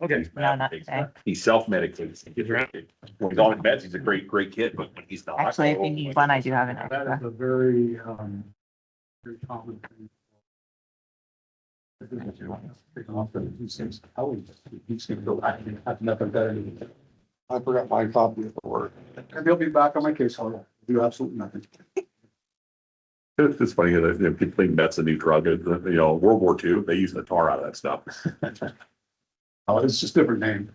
Okay. No, not today. He self-medicates. When he's on his meds, he's a great kid, but when he's not. Actually, if you need one, I do have an That extra. is a very, very common thing. He's gonna go back and have nothing better. I forgot my copy at the work. And they'll be back on my case, I'll do absolutely nothing. It's funny that people think that's a new drug, World War II, they used the tar out of that stuff. Oh, it's just a different name.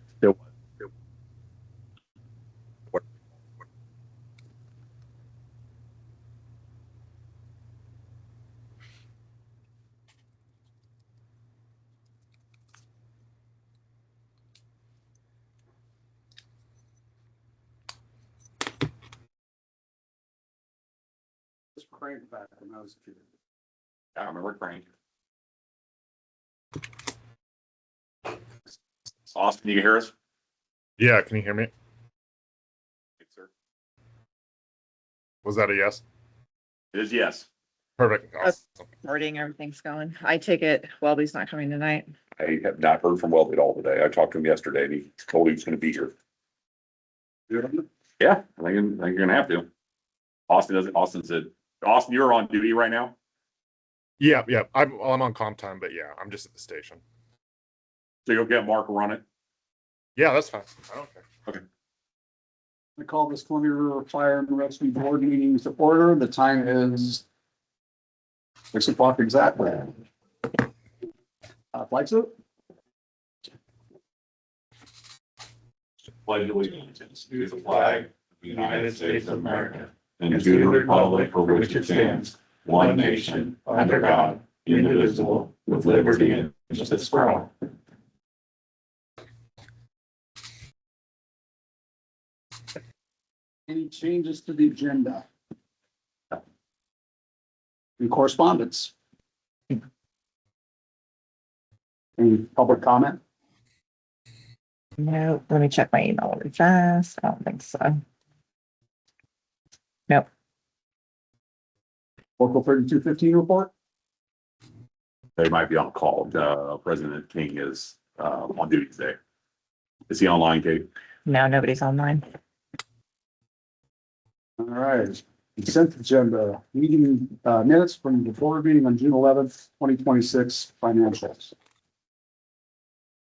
It's crank back when I was a kid. I remember Frank. Austin, you can hear us? Yeah, can you hear me? Yes, sir. Was that a yes? It is yes. Perfect. Awesome. Recording, everything's going. I take it Welby's not coming tonight. I have not heard from Welby at all today. I talked to him yesterday and he told he was gonna be here. Yeah, I think you're gonna have to. Austin said, Austin, you're on duty right now? Yeah. I'm on comp time, but yeah, I'm just at the station. So you'll get Mark run it? Yeah, that's fine. I don't care. I call this Columbia River Fire and Rescue Board meeting to order. The time is 6:00 exactly. Flight suit? Pledge allegiance to the flag of the United States of America and to the republic for which it stands, one nation, under God, indivisible, with liberty and justice for all. Any changes to the agenda? Any correspondence? Any public comment? No, let me check my email really fast. I don't think so. Nope. Local 3215 report? They might be on call. President King is on duty today. Is he online, Kate? No, nobody's online. All right, consent agenda, meeting minutes from the board meeting on June 11th, 2026, financials.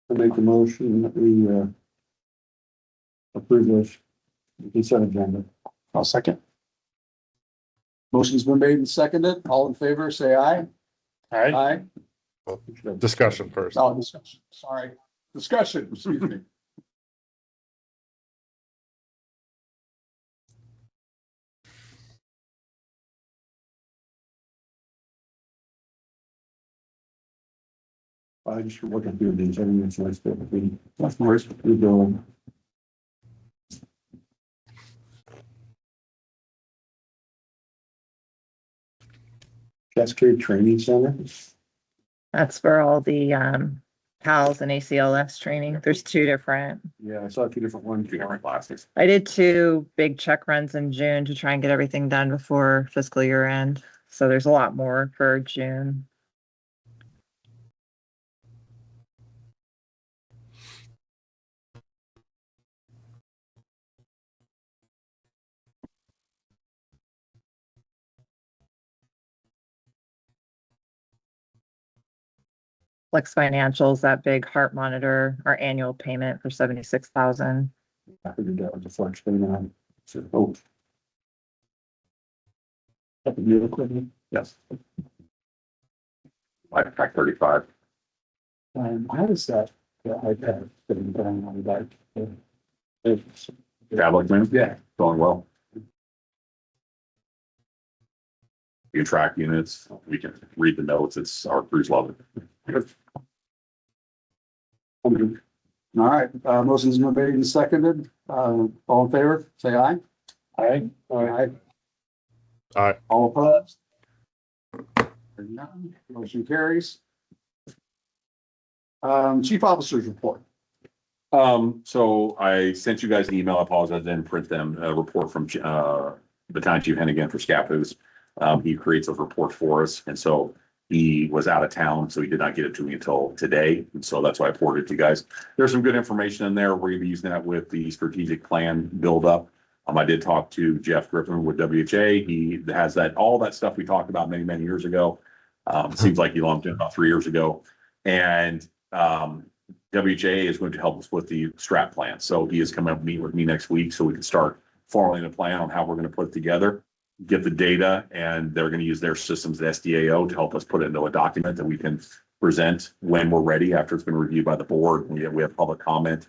I make the motion that we approve this consent agenda. I'll second. Motion's been made and seconded. All in favor, say aye. Aye. Discussion first. Oh, discussion, sorry. Discussion, excuse me. I just looking through these, everything's nice, but that's nice, we go. Cascade Training Center. That's for all the PALS and ACLS training. There's two different. Yeah, I saw two different ones. Two different classes. I did two big check runs in June to try and get everything done before fiscal year end. So there's a lot more for June. Flex Financials, that big heart monitor, our annual payment for 76,000. I figured that was a flex thing on. So, oh. Up in the equipment. Yes. Life Pack 35. How does that, the iPad sitting down on the back? It's- Tablet, man, Yeah. going well. You can track units, we can read the notes, our crews love it. All right, motion's been made and seconded. All in favor, say aye. Aye. Aye. Aye. All opposed? Hearing none, motion carries. Chief Officer's report. So I sent you guys an email, I apologize, I didn't print them, a report from, Battalion Chief Hennigan for Scappoose. He creates those reports for us, and so He was out of town, so he did not get it to me until today. And so that's why I forwarded it to you guys. There's some good information in there. We're gonna be using that with the strategic plan buildup. I did talk to Jeff Griffin with WHA. He has all that stuff we talked about many, many years ago. Seems like he launched it about 3 years ago. And WHA is going to help us with the strat plan. So he is coming up to meet with me next week so we can start formulating a plan on how we're going to put it together, get the data, and they're going to use their systems at SDAO to help us put it into a document that we can present when we're ready after it's been reviewed by the board. We have public comment.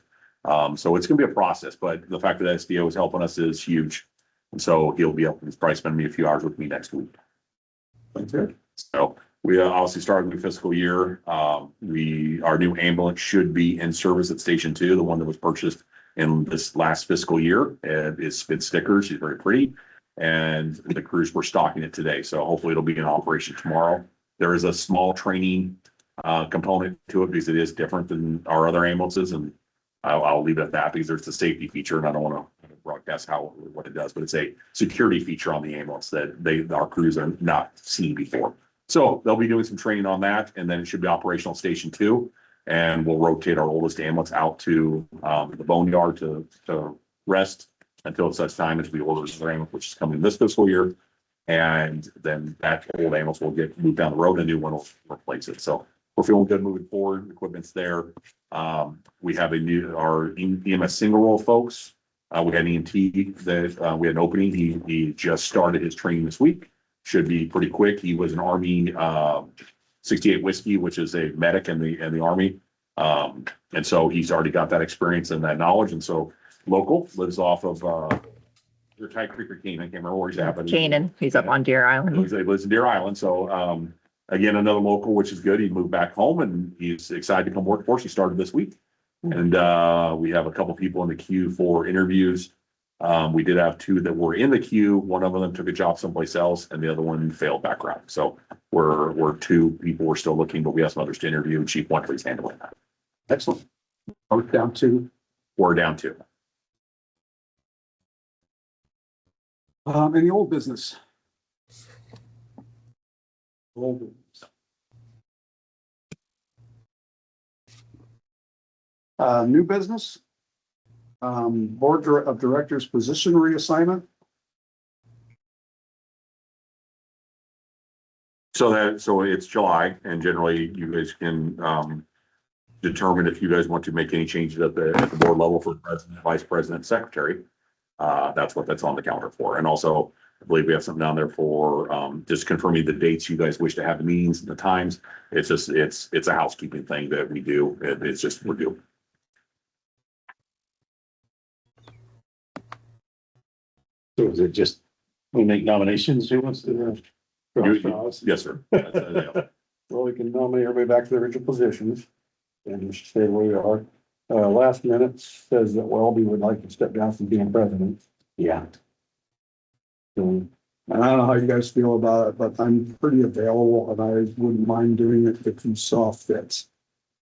So it's going to be a process, but the fact that SDO is helping us is huge. And so he'll probably spend me a few hours with me next week. That's good. So we obviously started the fiscal year. Our new ambulance should be in service at Station 2, the one that was purchased in this last fiscal year. It's been stickers. She's very pretty. And the crews were stocking it today. So hopefully it'll be in operation tomorrow. There is a small training component to it because it is different than our other ambulances. And I'll leave it at that because there's a safety feature and I don't want to broadcast what it does, but it's a security feature on the ambulance that our crews are not seen before. So they'll be doing some training on that, and then it should be operational Station 2. And we'll rotate our oldest ambulance out to the boneyard to rest until such time as we order the ambulance, which is coming this fiscal year. And then that old ambulance will get moved down the road and a new one will replace it. So we're feeling good moving forward. Equipment's there. We have our EMS single role folks. We had an EMT that we had an opening. He just started his training this week. Should be pretty quick. He was an Army 68 Whiskey, which is a medic in the Army. And so he's already got that experience and that knowledge. And so local, lives off of Ty Creek or Canaan. I can't remember where he's at, but Canaan, he's up on Deer Island. he lives in Deer Island. So again, another local, which is good. He moved back home and he's excited to come work for us. He started this week. And we have a couple people in the queue for interviews. We did have 2 that were in the queue. One of them took a job someplace else and the other one failed background. So we're 2 people we're still looking, but we have some others to interview. Chief Wontley's handling that. Excellent. Are we down to? We're down 2. Any old business? Old business. New business? Board of Directors position reassignment? So it's July and generally you guys can determine if you guys want to make any changes at the board level for president, vice president, secretary. That's what that's on the calendar for. And also, I believe we have something down there for just confirming the dates you guys wish to have the meetings and the times. It's just, it's a housekeeping thing that we do. It's just, we're doing. So is it just, we make nominations, who wants to? Yes, sir. Well, we can nominate everybody back to their original positions and just stay where we are. Last minute says that Welby would like to step down from being president. Yeah. So, And I don't know how you guys feel about it, but I'm pretty available and I wouldn't mind doing it if you saw fit.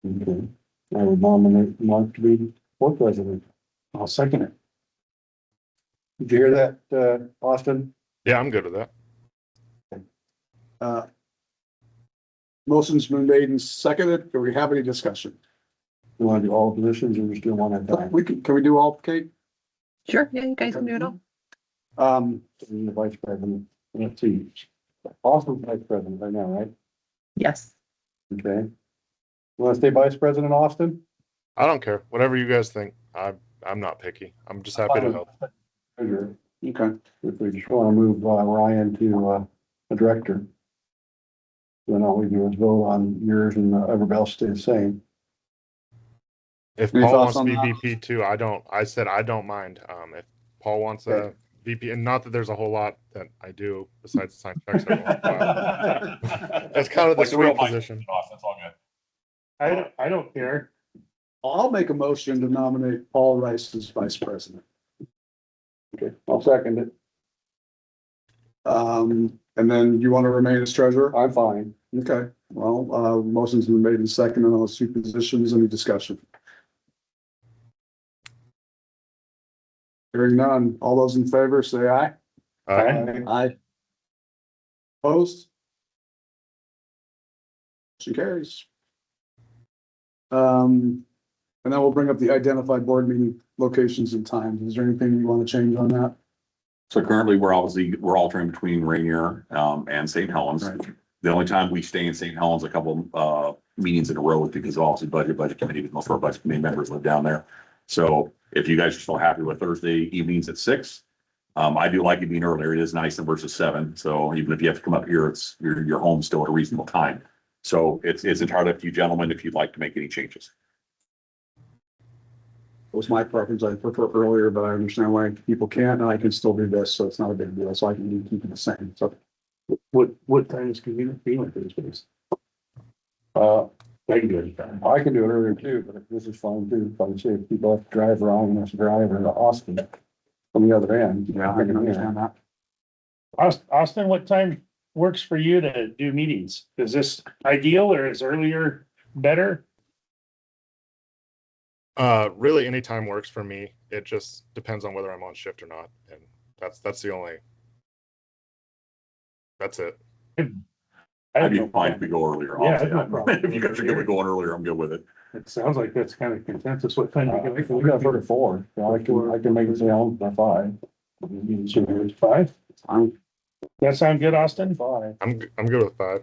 okay. I would nominate Mark to be board president. I'll second it. Did you hear that, Austin? Yeah, I'm good with that. Motion's been made and seconded. Do we have any discussion? You want to do all positions or we still want to? Can we do all, Kate? Sure, yeah, you guys can do it all. The vice president, let's see. Austin's vice president right now, right? Yes. Okay. You want to stay vice president, Austin? I don't care. Whatever you guys think. I'm not picky. I'm just happy to help. Treasurer. Okay. If we just want to move Ryan to a director. Then all we do is vote on yours and everybody else stay the same. If Any Paul thoughts wants to on be that? VP too, I said I don't mind. If Paul wants a Okay. VP, and not that there's a whole lot that I do besides sign checks. That's kind of the sweet position. That's all good. I don't care. I'll make a motion to nominate Paul Rice as vice president. Okay, I'll second it. And then you want to remain as treasurer? I'm fine. Okay, well, motion's been made and seconded on those 2 positions. Any discussion? Hearing none. All those in favor, say aye. Aye. Aye. Opposed? Motion carries. And then we'll bring up the identified board meeting locations and times. Is there anything you want to change on that? So currently, we're alternating between Rainier, and St. Helens. Right. The only time we stay in St. Helens a couple, meetings in a row is because obviously budget committee, because most of our budget committee members live down there. So if you guys are still happy with Thursday evenings at 6, I do like it being earlier. It is nice versus 7. So even if you have to come up here, it's, you're home still at a reasonable time. So it's entirely up to you gentlemen if you'd like to make any changes. It was my preference. I prefer earlier, but I understand why people can't, and I can still do this, so it's not a big deal. So I can keep it the same. So What time is convenient for you on Thursdays? I can do it. I can do it earlier too, but if this is fine too. If I say if people have to drive around and have to drive or to Austin from the other end. yeah, I can understand that. Austin, what time works for you to do meetings? Is this ideal or is earlier better? Really any time works for me. It just depends on whether I'm on shift or not. And that's the only, that's it. I'd be fine if we go earlier. Yeah, honestly. no problem. If you guys are good with going earlier, I'm good with it. It sounds like that's kind of consensus. What time do you We get? got 34. So I can make it say on by 5. So it's 5? I'm That sound good, Austin? 5. I'm good with 5.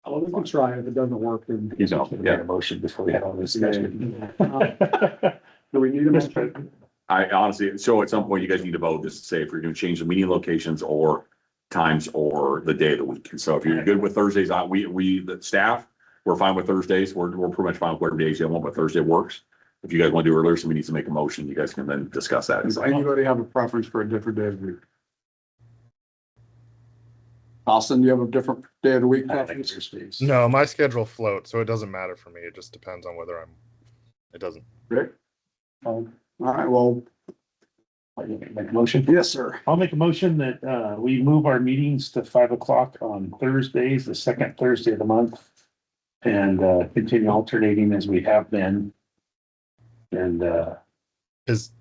Well, we can try it. If it doesn't work, then. He's out, yeah. A motion before we had all this discussion. Do we need a motion? I honestly, so at some point you guys need to vote just to say if you're gonna change the meeting locations or times or the day of the week. And so if you're good with Thursdays, the staff, we're fine with Thursdays. We're pretty much fine with whatever days you want, but Thursday works. If you guys want to do earlier, somebody needs to make a motion, you guys can then discuss that. Does anybody have a preference for a different day of the week? Austin, do you have a different day of the week? preference? No, my schedule floats, so it doesn't matter for me. It just depends on whether it doesn't. Rick? All right, well, Make a motion? yes, sir. I'll make a motion that we move our meetings to 5 o'clock on Thursdays, the second Thursday of the month. And continue alternating as we have been. And Is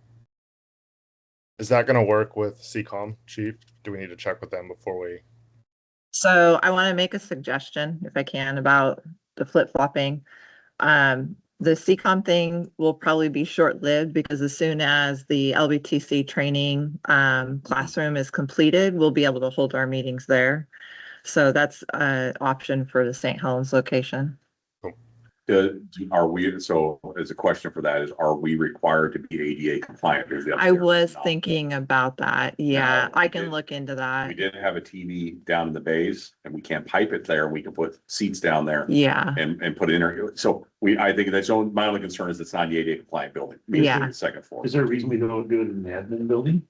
that gonna work with CCOM, chief? Do we need to check with them before we? So I want to make a suggestion, if I can, about the flip-flopping. The CCOM thing will probably be short-lived because as soon as the LBTC training classroom is completed, we'll be able to hold our meetings there. So that's an option for the St. Helens location. Are we, so as a question for that is, are we required to be ADA compliant? I was thinking about that. Yeah, No, I we can did- look into We that. did have a TV down in the bays and we can't pipe it there. We can put seats down there Yeah, and put it in there. So I think that's my only concern is it's not the ADA compliant building. because Yeah. it's the second floor. is there a reason we don't do it in the admin building?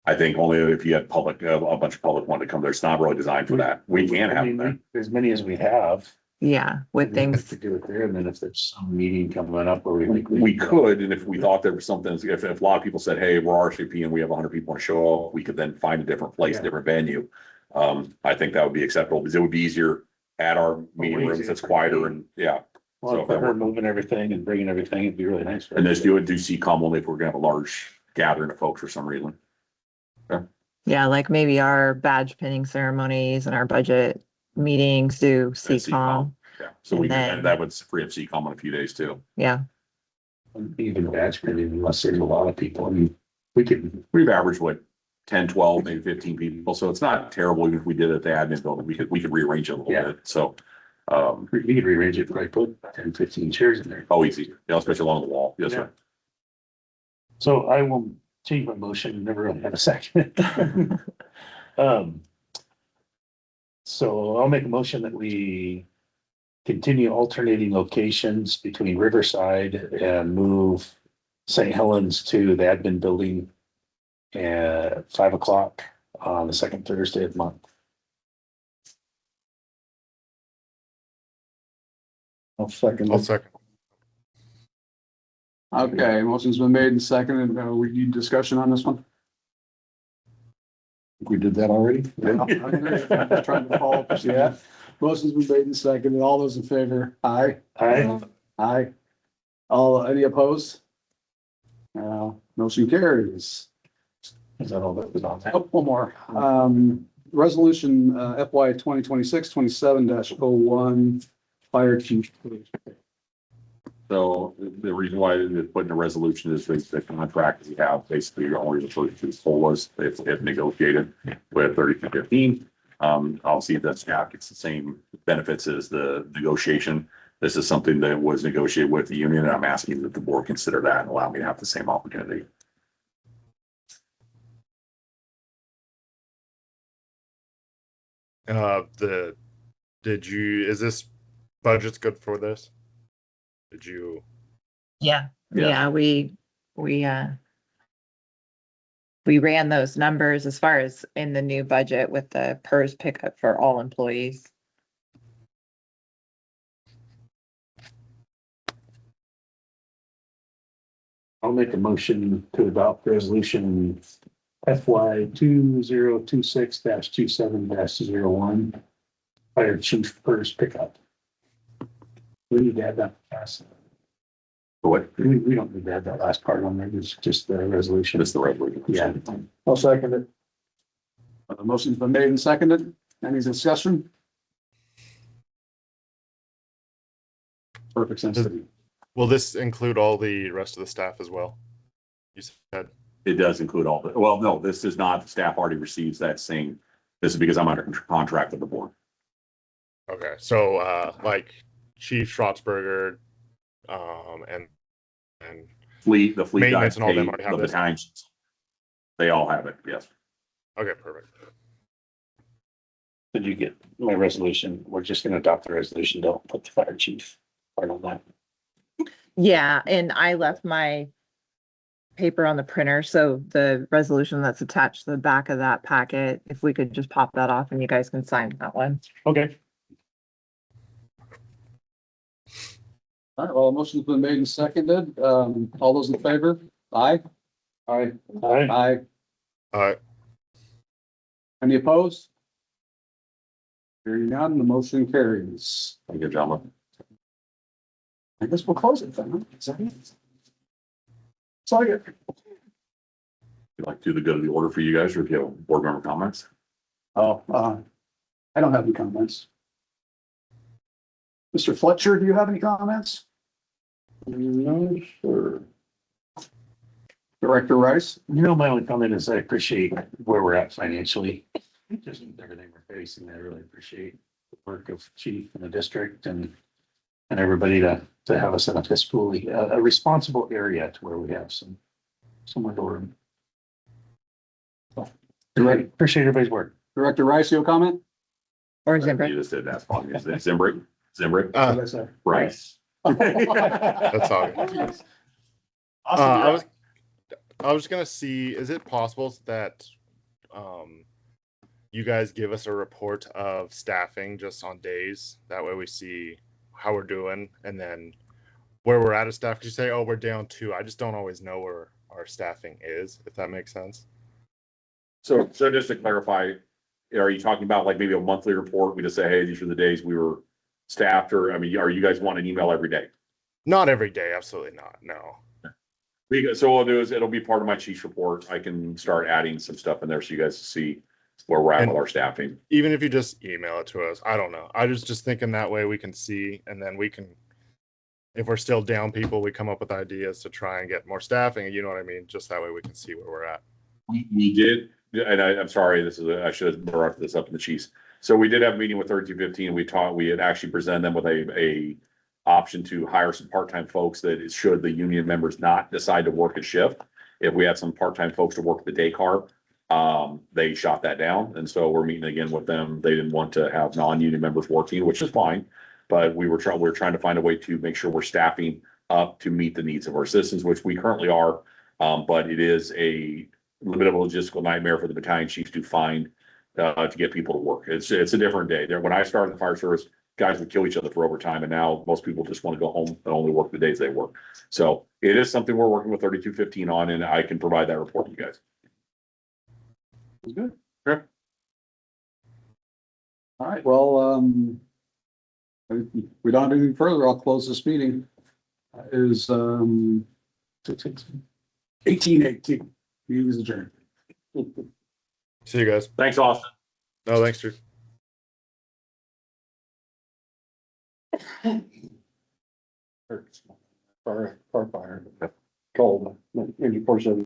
I think only if you had public, a bunch of public wanted to come there. It's not really designed for that. We can I have mean, them there. As many as we have. yeah, with things. To do it there, and then if there's some meeting coming up where we think. We could, and if we thought there was something, if a lot of people said, hey, we're RSVP and we have 100 people want to show up, we could then find a different place, Yeah. different venue. I think that would be acceptable because it would be easier at our meeting rooms. It's quieter and yeah. Well, for her moving everything and bringing everything, it'd be really nice. for And her. this do CCOM only if we're gonna have a large gathering of folks for some reason. Yeah, like maybe our badge pinning ceremonies and our budget meetings do CCOM. Yeah, so we, And then- and that would free up CCOM in a few days too. Yeah, Even badge printing, unless there's a lot of people, I mean, we could, We've averaged what, 10, 12, maybe 15 people. So it's not terrible. Even if we did it at the admin building, we could rearrange it a little Yeah. bit. So, we could rearrange it, probably put 10, 15 chairs in there. oh, easy, yeah, especially along the wall. Yes, sir. So I will change my motion, never really had a second. So I'll make a motion that we continue alternating locations between Riverside and move St. Helens to the admin building at 5 o'clock on the second Thursday of the month. I'll second. I'll it. second. Okay, motion's been made and seconded. We need discussion on this one. We did that already? I'm just trying to follow up. Yeah. Motion's been made and seconded. All those in favor? Aye. Aye. Aye. Any opposed? Motion carries. Is that all that was on that? Oh, one more. resolution, FY 2026-27-01, fire chief. So the reason why it's put in the resolution is the contract we have basically only refers to COLAs. It's negotiated with 3215. I'll see if that staff gets the same benefits as the negotiation. This is something that was negotiated with the union, and I'm asking that the board consider that and allow me to have the same opportunity. Is this budget's good for this? Did you? Yeah, Yeah. yeah, we ran those numbers as far as in the new budget with the PERS pickup for all employees. I'll make a motion to adopt resolution FY 2026-27-01. Fire chief PERS pickup. We need to add that last. What? We don't need to add that last part on there. It's just the resolution. It's the resolution. Yeah. I'll second it. The motion's been made and seconded. Any discussion? Perfect sense to me. Will this include all the rest of the staff as well? You said. It does include all the, well, no, this is not, the staff already receives that same, this is because I'm under contract with the board. Okay, so like Chief Schrotzberger, and The fleet Maintenance guys and all them pay already have the this? battalions. They all have it, yes. okay, perfect. Did you get my resolution? We're just gonna adopt the resolution. Don't put the fire chief part on that. Yeah, and I left my paper on the printer, so the resolution that's attached to the back of that packet, if we could just pop that off and you guys can sign that one. Okay. All right, well, motion's been made and seconded. All those in favor? Aye. Aye. Aye. Aye. Any opposed? Hearing none, the motion carries. Thank you, gentlemen. I guess we'll close it then. Huh? Is that it? So I get. You like to do the good of the order for you guys, or if you have board member comments? Oh, I don't have any comments. Mr. Fletcher, do you have any comments? No, sir. Director Rice? My only comment is I appreciate where we're at financially. Just with everything we're facing, I really appreciate the work of chief and the district and everybody to have us in a fiscally, a responsible area to where we have some wiggle room. Appreciate everybody's work. Director Rice, you have a comment? Or You Zimbrick. just did that. Is it Zimbrick? Zimbrick? What did I say? Rice. That's all. I was gonna see, is it possible that you guys give us a report of staffing just on days? That way we see how we're doing and then where we're at as staff. Cause you say, oh, we're down 2. I just don't always know where our staffing is, if that makes sense. So just to clarify, are you talking about like maybe a monthly report? We just say, hey, these are the days we were staffed, or, I mean, are you guys want an email every day? Not every day, absolutely not. No. So what I'll do is it'll be part of my chief's report. I can start adding some stuff in there so you guys see where we're at with our staffing. Even if you just email it to us, I don't know. I was just thinking that way we can see, and then we can, if we're still down people, we come up with ideas to try and get more staffing. You know what I mean? Just that way we can see where we're at. We did, and I'm sorry, I should have brought this up in the chiefs. So we did have a meeting with 3215. We had actually presented them with a option to hire some part-time folks that should the union members not decide to work a shift. If we had some part-time folks to work the day car, they shot that down. And so we're meeting again with them. They didn't want to have non-union members working, which is fine. But we're trying to find a way to make sure we're staffing up to meet the needs of our citizens, which we currently are. But it is a little bit of a logistical nightmare for the battalion chiefs to find, to get people to work. It's a different day. When I started in the fire service, guys would kill each other for overtime, and now most people just want to go home and only work the days they work. So it is something we're working with 3215 on, and I can provide that report to you guys. That's good. Okay. All right, well, if we don't have anything further, I'll close this meeting. Is 18:18. Meeting is adjourned. See you guys. Thanks, Austin. No, thanks, Drew. Car fire. Called, 94/7.